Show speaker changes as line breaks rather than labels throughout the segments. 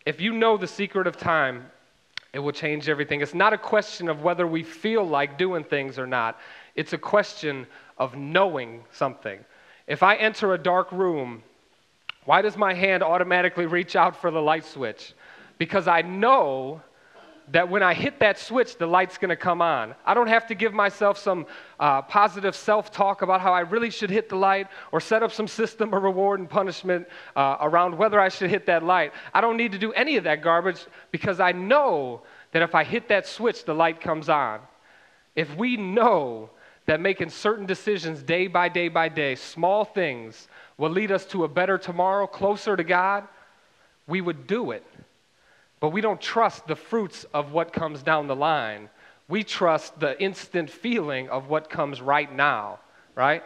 If you know the secret of time, it will change everything. It's not a question of whether we feel like doing things or not. It's a question of knowing something. If I enter a dark room, why does my hand automatically reach out for the light switch? Because I know that when I hit that switch, the light's going to come on. I don't have to give myself some positive self-talk about how I really should hit the light or set up some system of reward and punishment around whether I should hit that light. I don't need to do any of that garbage because I know that if I hit that switch, the light comes on. If we know that making certain decisions day by day, small things, will lead us to a better tomorrow, closer to God, we would do it. But we don't trust the fruits of what comes down the line. We trust the instant feeling of what comes right now, right?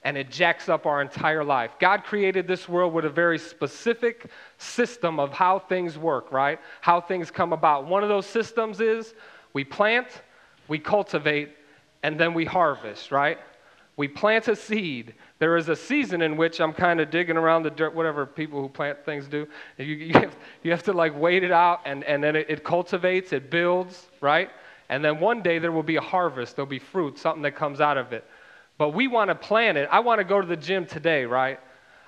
And it jacks up our entire life. God created this world with a very specific system of how things work, right? How things come about. One of those systems is we plant, we cultivate, and then we harvest, right? We plant a seed. There is a season in which I'm kind of digging around the dirt, whatever people who plant things do. You have to like wait it out, and then it cultivates, it builds, right? And then one day there will be a harvest. There'll be fruit, something that comes out of it. But we want to plant it. I want to go to the gym today, right?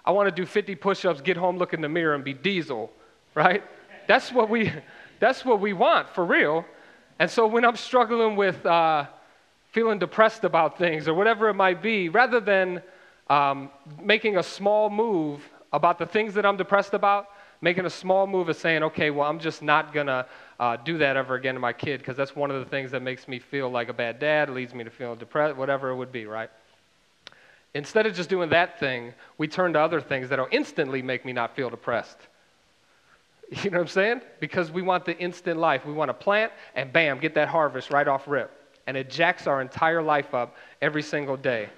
I want to do 50 push-ups, get home, look in the mirror, and be Diesel, right? That's what we want, for real. And so when I'm struggling with feeling depressed about things or whatever it might be, rather than making a small move about the things that I'm depressed about, making a small move of saying, okay, well, I'm just not going to do that ever again to my kid because that's one of the things that makes me feel like a bad dad, leads me to feeling depressed, whatever it would be, right? Instead of just doing that thing, we turn to other things that will instantly make me not feel depressed. You know what I'm saying? Because we want the instant life. We want to plant and bam, get that harvest right off rip. And it jacks our entire life up every single day.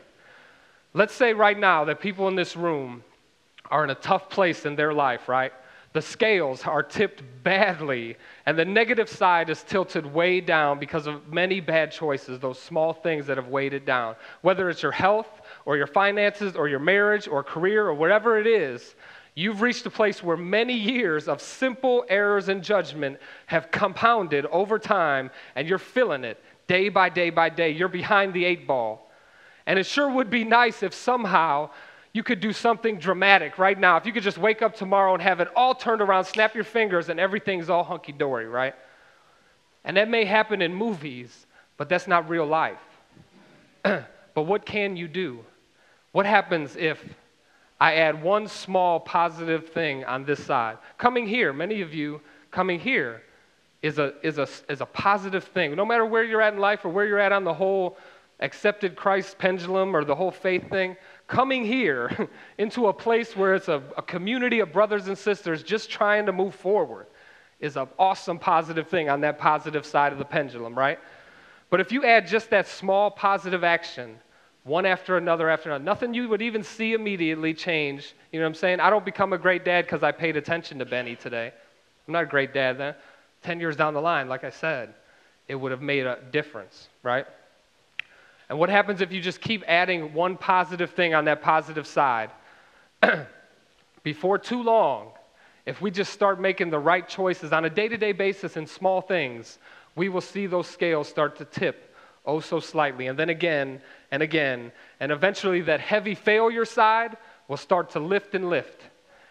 Let's say right now that people in this room are in a tough place in their life, right? The scales are tipped badly, and the negative side is tilted way down because of many bad choices, those small things that have weighed it down. Whether it's your health or your finances or your marriage or career or whatever it is, you've reached a place where many years of simple errors in judgment have compounded over time, and you're feeling it. Day by day, you're behind the 8 ball. And it sure would be nice if somehow you could do something dramatic right now. If you could just wake up tomorrow and have it all turned around, snap your fingers, and everything's all hunky-dory, right? And that may happen in movies, but that's not real life. But what can you do? What happens if I add one small positive thing on this side? Coming here, many of you coming here, is a positive thing. No matter where you're at in life or where you're at on the whole accepted Christ pendulum or the whole faith thing, coming here into a place where it's a community of brothers and sisters just trying to move forward is an awesome positive thing on that positive side of the pendulum, right? But if you add just that small positive action, one after another, nothing you would even see immediately change. You know what I'm saying? I don't become a great dad because I paid attention to Benny today. I'm not a great dad then. 10 years down the line, like I said, it would have made a difference, right? And what happens if you just keep adding one positive thing on that positive side? Before too long, if we just start making the right choices on a day-to-day basis in small things, we will see those scales start to tip oh so slightly, and then again and again, and eventually that heavy failure side will start to lift and lift.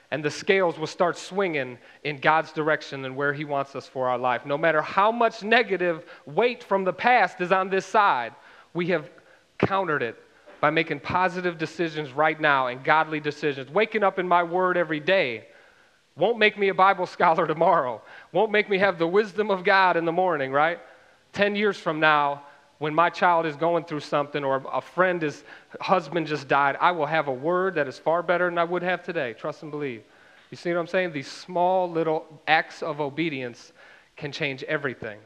And the scales will start swinging in God's direction and where He wants us for our life. No matter how much negative weight from the past is on this side, we have countered it by making positive decisions right now and godly decisions. Waking up in my word every day won't make me a Bible scholar tomorrow. Won't make me have the wisdom of God in the morning, right? 10 years from now, when my child is going through something or a friend, his husband just died, I will have a word that is far better than I would have today. Trust and believe. You see what I'm saying? These small little acts of obedience can change everything.